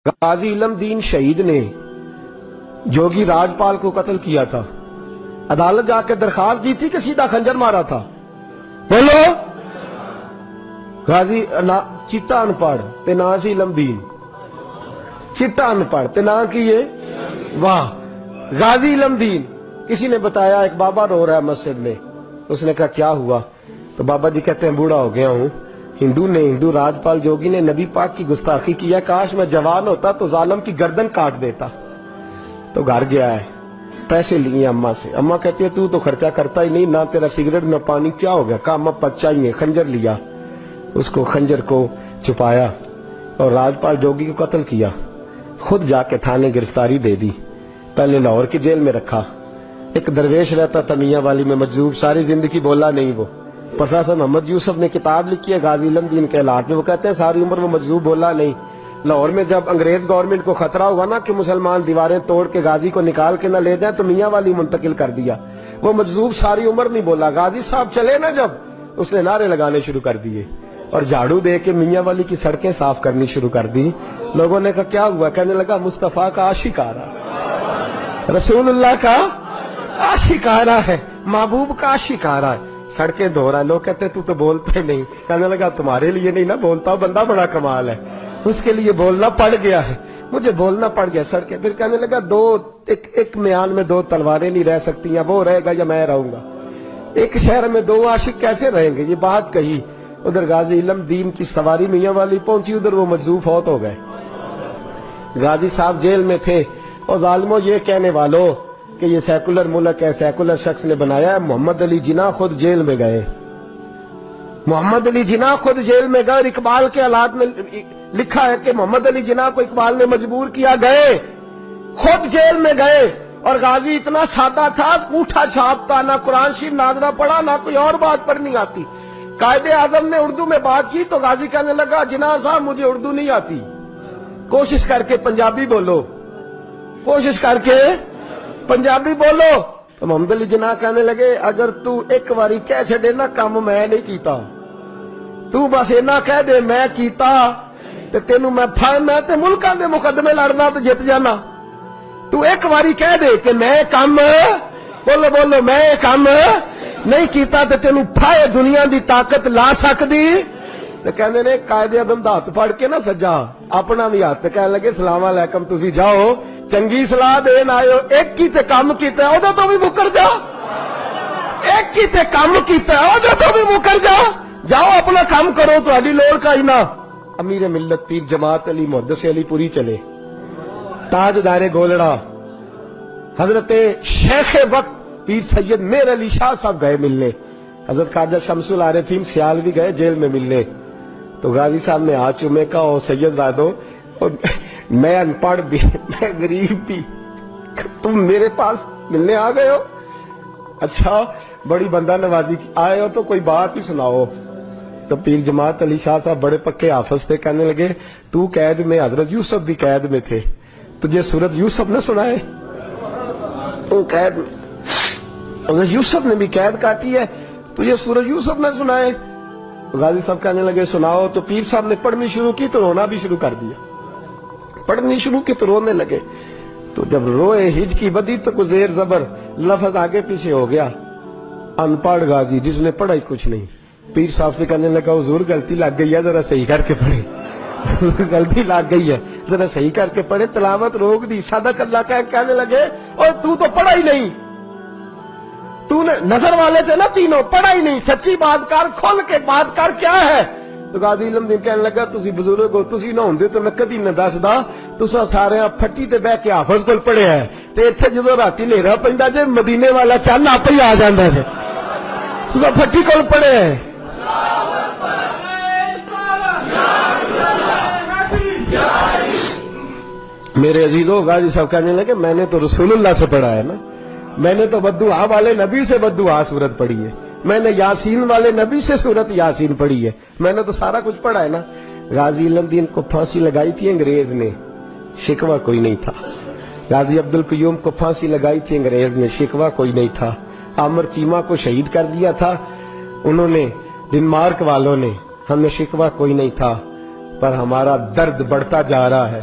غازی علم دین شہید نے جوگی راجپال کو قتل کیا تھا، عدالت جا کے درخواست دی تھی کہ سیدھا خنجر مارا تھا؟ بولو۔ غازی چٹا ان پڑھ تے نا سی علم دین، چٹا ان پڑھ تے نا کیے واہ غازی علم دین۔ کسی نے بتایا ایک بابا رو رہا ہے مسجد میں، اس نے کہا کیا ہوا؟ تو بابا جی کہتے ہیں بوڑھا ہو گیا ہوں، ہندو راجپال جوگی نے نبی پاک کی گستاخی کیا، کاش میں جوان ہوتا تو ظالم کی گردن کاٹ دیتا۔ تو گھر گیا ہے، پیسے لیے اماں سے، اماں کہتی ہے تو خرچہ کرتا ہی نہیں، نہ تیرا سگریٹ نہ پانی، کیا ہو گیا؟ کہا اماں بچہ ہی ہے۔ خنجر لیا، اس کو خنجر کو چھپایا اور راجپال جوگی کو قتل کیا، خود جا کے تھانے گرفتاری دے دی، پہلے لاہور کی جیل میں رکھا۔ ایک درویش رہتا تھا میاں والی میں مجذوب، ساری زندگی بولا نہیں وہ۔ پروفیسر محمد یوسف نے کتاب لکھی ہے غازی علم دین کے حالات میں، وہ کہتے ہیں ساری عمر وہ مجذوب بولا نہیں۔ لاہور میں جب انگریز گورنمنٹ کو خطرہ ہوا نا کہ مسلمان دیواریں توڑ کے غازی کو نکال کے نہ لے جائیں تو میاں والی منتقل کر دیا، وہ مجذوب ساری عمر نہیں بولا۔ غازی صاحب چلے نا جب، اس نے نعرے لگانے شروع کر دیے اور جھاڑو دے کے میاں والی کی سڑکیں صاف کرنی شروع کر دی۔ لوگوں نے کہا کیا ہوا؟ کہنے لگا مصطفیٰ کا عاشق آ رہا، رسول اللہ کا عاشق آ رہا ہے، محبوب کا عاشق آ رہا ہے، سڑکیں دھو رہا ہے۔ لوگ کہتے تو بولتا ہی نہیں۔ کہنے لگا تمہارے لیے نہیں نا بولتا، بندہ بڑا کمال ہے، اس کے لیے بولنا پڑ گیا ہے، مجھے بولنا پڑ گیا سڑکیں۔ پھر کہنے لگا ایک میان میں دو تلواریں نہیں رہ سکتی ہیں، وہ رہے گا یا میں رہوں گا؟ ایک شہر میں دو عاشق کیسے رہیں گے؟ یہ بات کہی۔ ادھر غازی علم دین کی سواری میاں والی پہنچی، ادھر وہ مجذوب فوت ہو گئے۔ غازی صاحب جیل میں تھے، اور ظالموں یہ کہنے والوں کہ یہ سیکولر ملک ہے، سیکولر شخص نے بنایا ہے، محمد علی جناح خود جیل میں گئے، محمد علی جناح خود جیل میں گئے۔ اور اقبال کے حالات میں لکھا ہے کہ محمد علی جناح کو اقبال نے مجبور کیا، گئے خود جیل میں گئے۔ اور غازی اتنا سادہ تھا، انگوٹھا چھاپتا، نہ قرآن شریف ناظرہ پڑھا، نہ کوئی اور بات پڑھنی آتی۔ قائد اعظم نے اردو میں بات کی تو غازی کہنے لگا جناح صاحب مجھے اردو نہیں آتی، کوشش کر کے پنجابی بولو، کوشش کر کے پنجابی بولو۔ تو محمد علی جناح کہنے لگے اگر تو ایک واری کہہ چھڑے نا کام میں نہیں کیتا، تو بس اینا کہہ دے میں کیتا تے تینوں میں تے ملکاں دے مقدمے لڑنا تو جت جانا۔ تو ایک واری کہہ دے کہ میں کام بولو میں کام نہیں کیتا تے تینوں پھائے دنیا دی طاقت لا سکدی۔ تے کہنے نے قائد اعظم دا ہاتھ پھڑ کے نا سجا اپنا بھی ہاتھ، کہنے لگے السلام علیکم تسی جاؤ، چنگی صلاح دین آئے ہو، ایک کی تے کام کیتا ہے او تو بھی مکر جا، ایک کی تے کام کیتا ہے او تو بھی مکر جا، جاؤ اپنا کام کرو، تو علی لوڑ کا ہی نہ۔ امیر ملت پیر جماعت علی محدث علی پوری چلے، تاجدار گولڑا حضرت شیخ وقت پیر سید میر علی شاہ صاحب گئے ملنے، حضرت خواجہ شمس العارفین سیال بھی گئے جیل میں ملنے۔ تو غازی صاحب نے ہاتھ چومے کہا او سید زادو میں ان پڑھ بھی، میں غریب بھی، تم میرے پاس ملنے آ گئے ہو؟ اچھا بڑی بندہ نوازی آئے ہو تو کوئی بات ہی سناؤ۔ تو پیر جماعت علی شاہ صاحب بڑے پکے حافظ تھے، کہنے لگے تو قید میں، حضرت یوسف بھی قید میں تھے، تجھے سورت یوسف نہ سنائے؟ تو قید میں حضرت یوسف نے بھی قید کاٹی ہے، تجھے سورت یوسف نہ سنائے؟ غازی صاحب کہنے لگے سناؤ۔ تو پیر صاحب نے پڑھنی شروع کی تو رونا بھی شروع کر دیا، پڑھنی شروع کی تو رونے لگے۔ تو جب روئے ہج کی بدی تو کوئی زیر زبر لفظ آگے پیچھے ہو گیا، ان پڑھ غازی جس نے پڑھا ہی کچھ نہیں۔ پیر صاحب سے کہنے لگا حضور غلطی لگ گئی ہے، ذرا صحیح کر کے پڑھے، غلطی لگ گئی ہے ذرا صحیح کر کے پڑھے، تلاوت روک دی، صدق اللہ کہنے لگے اور تو پڑھا ہی نہیں، تو نے نظر والے تھے نا تینوں، پڑھا ہی نہیں، سچی بات کر، کھل کے بات کر، کیا ہے؟ تو غازی علم دین کہنے لگا تسی بزرگ ہو، تسی نہ ہوندے تو میں کدی نہ دسدا، تساں سارے پھٹی تے بہ کے حافظ کول پڑھے ہے، تے ایتھے جدوں راتی ہنیرا پیندا جے مدینے والا چن آپ ہی آ جاندا ہے، تساں پھٹی کول پڑھے ہے۔ میرے عزیزو غازی صاحب کہنے لگے میں نے تو رسول اللہ سے پڑھا ہے نا، میں نے تو بددعا والے نبی سے بددعا سورت پڑھی ہے، میں نے یاسین والے نبی سے سورت یاسین پڑھی ہے، میں نے تو سارا کچھ پڑھا ہے نا۔ غازی علم دین کو پھانسی لگائی تھی انگریز نے، شکوہ کوئی نہیں تھا۔ غازی عبدالقیوم کو پھانسی لگائی تھی انگریز نے، شکوہ کوئی نہیں تھا۔ عامر چیمہ کو شہید کر دیا تھا انہوں نے، ڈنمارک والوں نے، ہمیں شکوہ کوئی نہیں تھا، پر ہمارا درد بڑھتا جا رہا ہے۔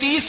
30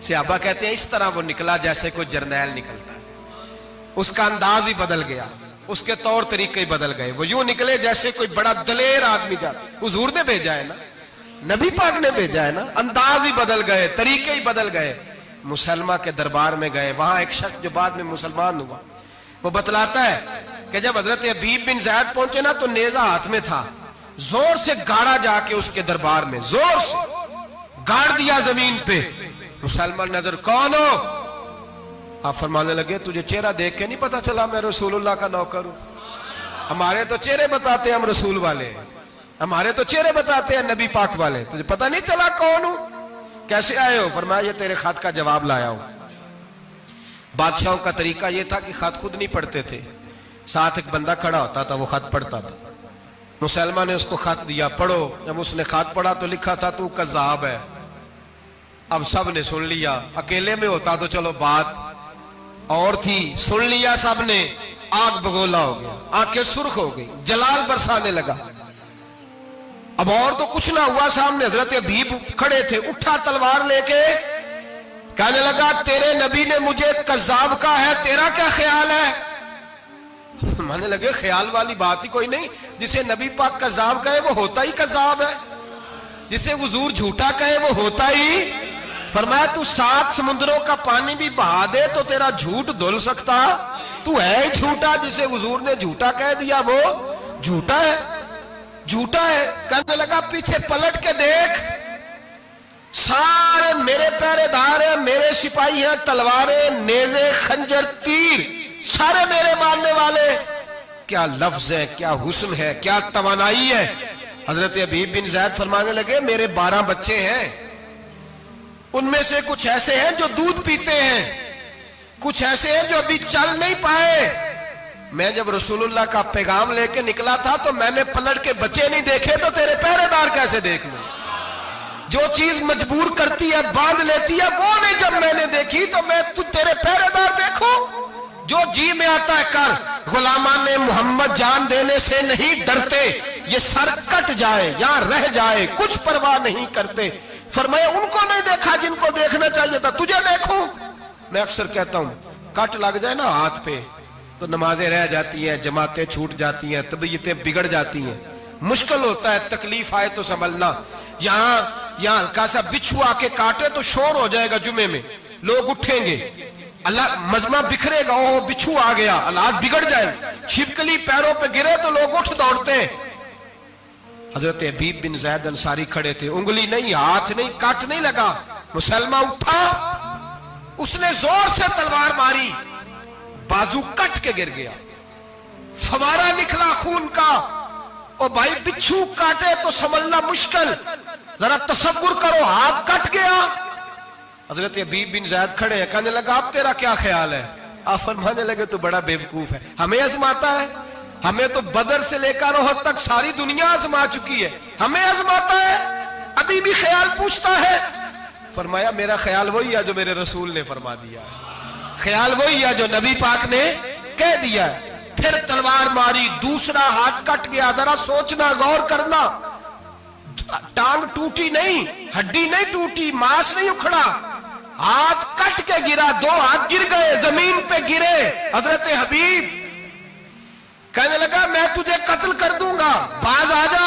صحابہ کہتے ہیں اس طرح وہ نکلا جیسے کوئی جرنیل نکلتا ہے، اس کا انداز ہی بدل گیا، اس کے طور طریقے ہی بدل گئے، وہ یوں نکلے جیسے کوئی بڑا دلیر آدمی جاتا۔ حضور نے بھیجا ہے نا، نبی پاک نے بھیجا ہے نا، انداز ہی بدل گئے، طریقے ہی بدل گئے۔ مسلمہ کے دربار میں گئے، وہاں ایک شخص جو بعد میں مسلمان ہوا وہ بتلاتا ہے کہ جب حضرت حبیب بن زید پہنچے نا تو نیزہ ہاتھ میں تھا، زور سے گاڑا جا کے اس کے دربار میں، زور سے گاڑ دیا زمین پہ۔ مسلمان نظر، کون ہو؟ آپ فرمانے لگے تجھے چہرہ دیکھ کے نہیں پتا چلا میں رسول اللہ کا نوکر ہوں؟ ہمارے تو چہرے بتاتے ہیں ہم رسول والے ہیں، ہمارے تو چہرے بتاتے ہیں نبی پاک والے، تجھے پتہ نہیں چلا کون ہوں؟ کیسے آئے ہو؟ فرمایا یہ تیرے خط کا جواب لایا ہوں۔ بادشاہوں کا طریقہ یہ تھا کہ خط خود نہیں پڑھتے تھے، ساتھ ایک بندہ کھڑا ہوتا تھا وہ خط پڑھتا تھا۔ مسلمہ نے اس کو خط دیا، پڑھو۔ جب اس نے خط پڑھا تو لکھا تھا تو کذاب ہے۔ اب سب نے سن لیا، اکیلے میں ہوتا تو چلو بات اور تھی، سن لیا سب نے، آگ بگولا ہو گیا، آنکھیں سرخ ہو گئی، جلال برسانے لگا۔ اب اور تو کچھ نہ ہوا، سامنے حضرت حبیب کھڑے تھے، اٹھا تلوار لے کے کہنے لگا تیرے نبی نے مجھے کذاب کہا ہے، تیرا کیا خیال ہے؟ مانے لگے خیال والی بات ہی کوئی نہیں، جسے نبی پاک کذاب کہے وہ ہوتا ہی کذاب ہے، جسے حضور جھوٹا کہے وہ ہوتا ہی۔ فرمایا تو 7 سمندروں کا پانی بھی بہا دے تو تیرا جھوٹ دھل سکتا، تو ہے ہی جھوٹا، جسے حضور نے جھوٹا کہہ دیا وہ جھوٹا ہے، جھوٹا ہے۔ کہنے لگا پیچھے پلٹ کے دیکھ، سارے میرے پہرے دار ہیں، میرے سپاہی ہیں، تلواریں، نیزے، خنجر، تیر، سارے میرے ماننے والے۔ کیا لفظ ہے، کیا حسن ہے، کیا توانائی ہے۔ حضرت حبیب بن زید فرمانے لگے میرے 12 بچے ہیں، ان میں سے کچھ ایسے ہیں جو دودھ پیتے ہیں، کچھ ایسے ہیں جو ابھی چل نہیں پائے۔ میں جب رسول اللہ کا پیغام لے کے نکلا تھا تو میں نے پلٹ کے بچے نہیں دیکھے تو تیرے پہرے دار کیسے دیکھ لوں؟ جو چیز مجبور کرتی ہے، باندھ لیتی ہے، وہ نہیں جب میں نے دیکھی تو میں تیرے پہرے دار دیکھوں؟ جو جی میں آتا ہے کر، غلامان محمد جان دینے سے نہیں ڈرتے، یہ سر کٹ جائے یا رہ جائے کچھ پرواہ نہیں کرتے۔ فرمایا ان کو نہیں دیکھا جن کو دیکھنا چاہیے تھا، تجھے دیکھوں؟ میں اکثر کہتا ہوں کٹ لگ جائے نا ہاتھ پہ تو نمازیں رہ جاتی ہیں، جماعتیں چھوٹ جاتی ہیں، طبیعتیں بگڑ جاتی ہیں، مشکل ہوتا ہے، تکلیف آئے تو سنبھلنا۔ یہاں ہلکا سا بچھو آ کے کاٹے تو شور ہو جائے گا، جمعے میں لوگ اٹھیں گے، اللہ مجمع بکھرے گا، اوہ بچھو آ گیا، حالات بگڑ جائے، چھپکلی پیروں پہ گرے تو لوگ اٹھ دوڑتے ہیں۔ حضرت حبیب بن زید انصاری کھڑے تھے، انگلی نہیں، ہاتھ نہیں، کٹ نہیں لگا۔ مسلمہ اٹھا، اس نے زور سے تلوار ماری، بازو کٹ کے گر گیا، فوارہ نکلا خون کا۔ او بھائی بچھو کاٹے تو سنبھلنا مشکل، ذرا تصور کرو ہاتھ کٹ گیا۔ حضرت حبیب بن زید کھڑے ہیں، کہنے لگا اب تیرا کیا خیال ہے؟ آپ فرمانے لگے تو بڑا بیوقوف ہے، ہمیں آزماتا ہے، ہمیں تو بدر سے لے کر احد تک ساری دنیا آزما چکی ہے، ہمیں آزماتا ہے، ابھی بھی خیال پوچھتا ہے۔ فرمایا میرا خیال وہی ہے جو میرے رسول نے فرما دیا ہے، خیال وہی ہے جو نبی پاک نے کہہ دیا ہے۔ پھر تلوار ماری، دوسرا ہاتھ کٹ گیا، ذرا سوچنا، غور کرنا، ٹانگ ٹوٹی نہیں، ہڈی نہیں ٹوٹی، ماس نہیں اکھڑا، ہاتھ کٹ کے گرا، 2 ہاتھ گر گئے، زمین پہ گرے۔ حضرت حبیب کہنے لگا میں تجھے قتل کر دوں گا، باز آ جا۔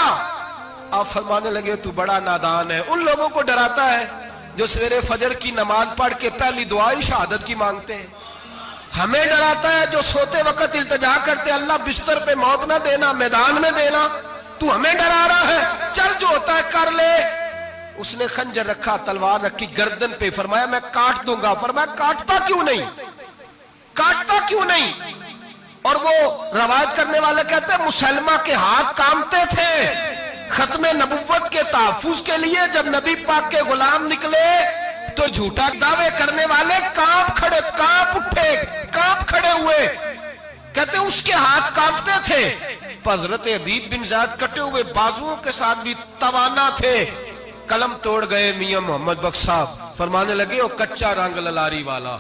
آپ فرمانے لگے تو بڑا نادان ہے، ان لوگوں کو ڈراتا ہے جو سویرے فجر کی نماز پڑھ کے پہلی دعائی شہادت کی مانگتے ہیں، ہمیں ڈراتا ہے جو سوتے وقت التجا کرتے اللہ بستر پہ موت نہ دینا، میدان میں دینا، تو ہمیں ڈرا رہا ہے، چل جو ہوتا ہے کر لے۔ اس نے خنجر رکھا، تلوار رکھی گردن پہ، فرمایا میں کاٹ دوں گا۔ فرمایا کاٹتا کیوں نہیں، کاٹتا کیوں نہیں؟ اور وہ روایت کرنے والے کہتے ہیں مسلمہ کے ہاتھ کامتے تھے ختم نبوت کے تحفظ کے لیے، جب نبی پاک کے غلام نکلے تو جھوٹا دعوے کرنے والے کانپ اٹھے، کانپ کھڑے ہوئے، کہتے ہیں اس کے ہاتھ کانپتے تھے۔ حضرت حبیب بن زید کٹے ہوئے بازوؤں کے ساتھ بھی توانا تھے، قلم توڑ گئے میاں محمد بخش صاحب، فرمانے لگے وہ کچا رنگ للاری والا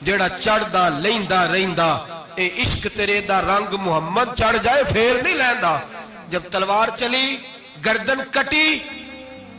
جیڑا چڑھدا لیندا رہندا، اے عشق تیرے دا رنگ محمد چڑھ جائے پھر نہیں لیندا۔ جب تلوار چلی، گردن کٹی،